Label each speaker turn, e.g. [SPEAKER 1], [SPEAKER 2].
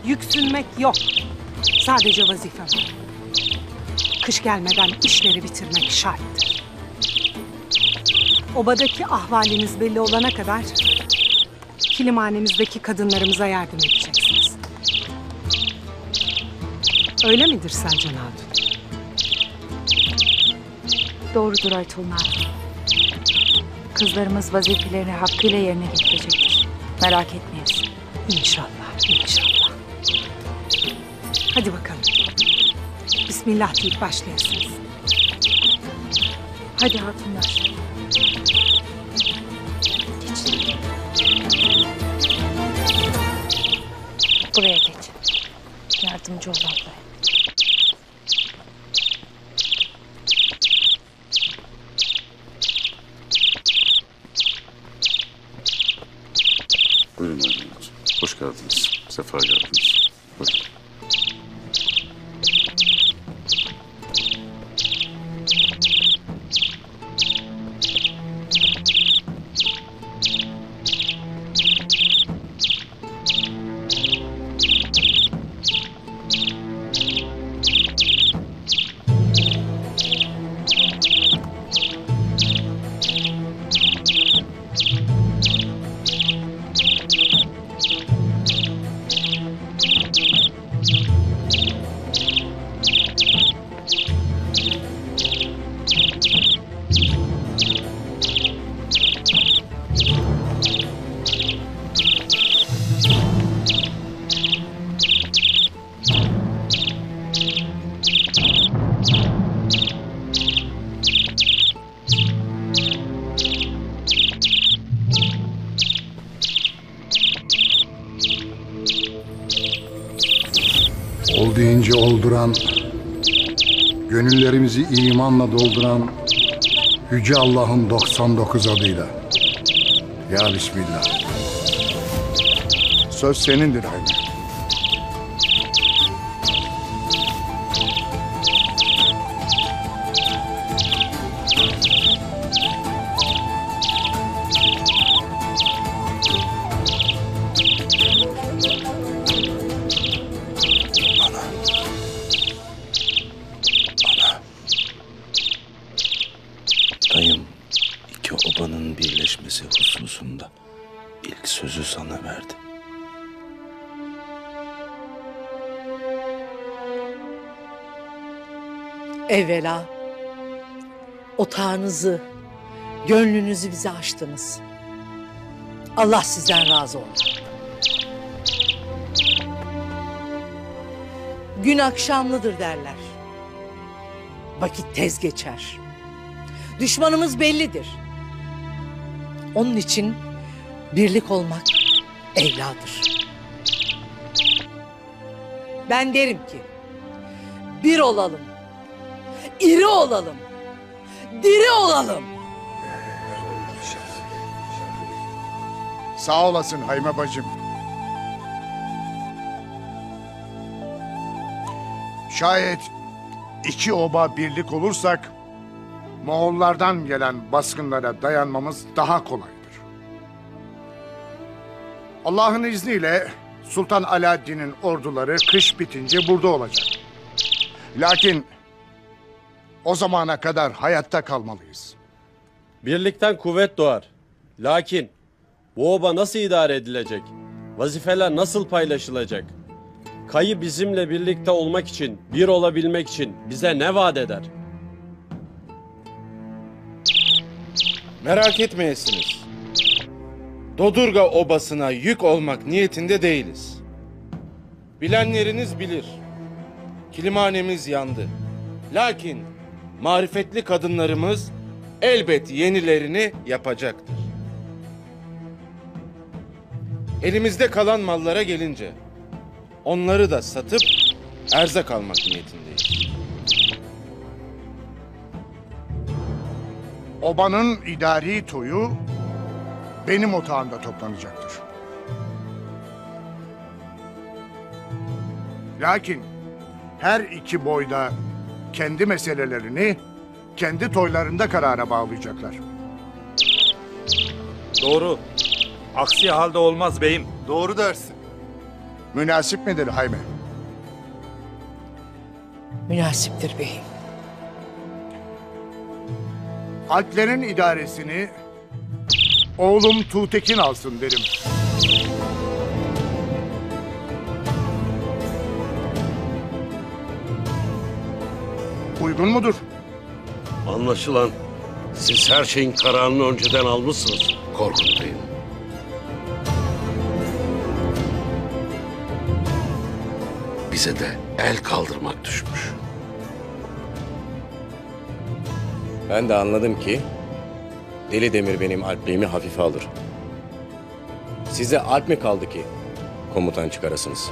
[SPEAKER 1] yüksünmek yok. Sadece vazife var. Kış gelmeden işleri bitirmek şarttır. Obadaki ahvaliniz belli olana kadar kilimhanemizdeki kadınlarımıza yardım edeceksiniz. Öyle midir Selcan Hatun?
[SPEAKER 2] Doğrudur Aytolun Hatun. Kızlarımız vazifelerini hakkıyla yerine getirecektir. Merak etmeyiz.
[SPEAKER 1] İnşallah, inşallah. Hadi bakalım. Bismillah deyip başlayasınız.
[SPEAKER 2] Hadi hatunlar. Geç. Buraya geç. Yardımcı ol ablaya.
[SPEAKER 3] Buyurun Aydın. Hoş geldiniz. Sefa geldiniz. Buyurun.
[SPEAKER 4] Ol deyince olduran, gönüllerimizi imanla dolduran Yüce Allah'ın 99 adıyla. Ya Bismillah. Söz senindir Haymi.
[SPEAKER 5] Dayım iki obanın birleşmesi hususunda ilk sözü sana verdi.
[SPEAKER 6] Evvela otağınızı, gönlünüzü bize açtınız. Allah sizden razı olsun. Gün akşamlıdır derler. Vakit tez geçer. Düşmanımız bellidir. Onun için birlik olmak evladır. Ben derim ki bir olalım, iri olalım, diri olalım.
[SPEAKER 4] Sağ olasın Hayme bacım. Şayet iki oba birlik olursak Moğollardan gelen baskınlara dayanmamız daha kolaydır. Allah'ın izniyle Sultan Alaaddin'in orduları kış bitince burada olacak. Lakin o zamana kadar hayatta kalmalıyız.
[SPEAKER 7] Birlikten kuvvet doğar. Lakin bu oba nasıl idare edilecek? Vazifeler nasıl paylaşılacak? Kayı bizimle birlikte olmak için, bir olabilmek için bize ne vaat eder?
[SPEAKER 8] Merak etmeyesiniz. Dodurga obasına yük olmak niyetinde değiliz. Bilenleriniz bilir. Kilimhanemiz yandı. Lakin marifetli kadınlarımız elbet yenilerini yapacaktır. Elimizde kalan mallara gelince onları da satıp erzak almak niyetindeyiz.
[SPEAKER 4] Obanın idari toyu benim otağımda toplanacaktır. Lakin her iki boyda kendi meselelerini kendi toylarında karara bağlayacaklar.
[SPEAKER 9] Doğru. Aksi halde olmaz beyim.
[SPEAKER 10] Doğru dersin.
[SPEAKER 4] Münasip midir Hayme?
[SPEAKER 6] Münasiptir beyim.
[SPEAKER 4] Alplerin idaresini oğlum Tuğtekin alsın derim. Uygun mudur?
[SPEAKER 3] Anlaşılan siz her şeyin kararını önceden almışsınız Korkut Bey'im. Bize de el kaldırmak düşmüş.
[SPEAKER 9] Ben de anladım ki Deli Demir benim alpliğimi hafife alır. Size alp mi kaldı ki komutan çıkarasınız?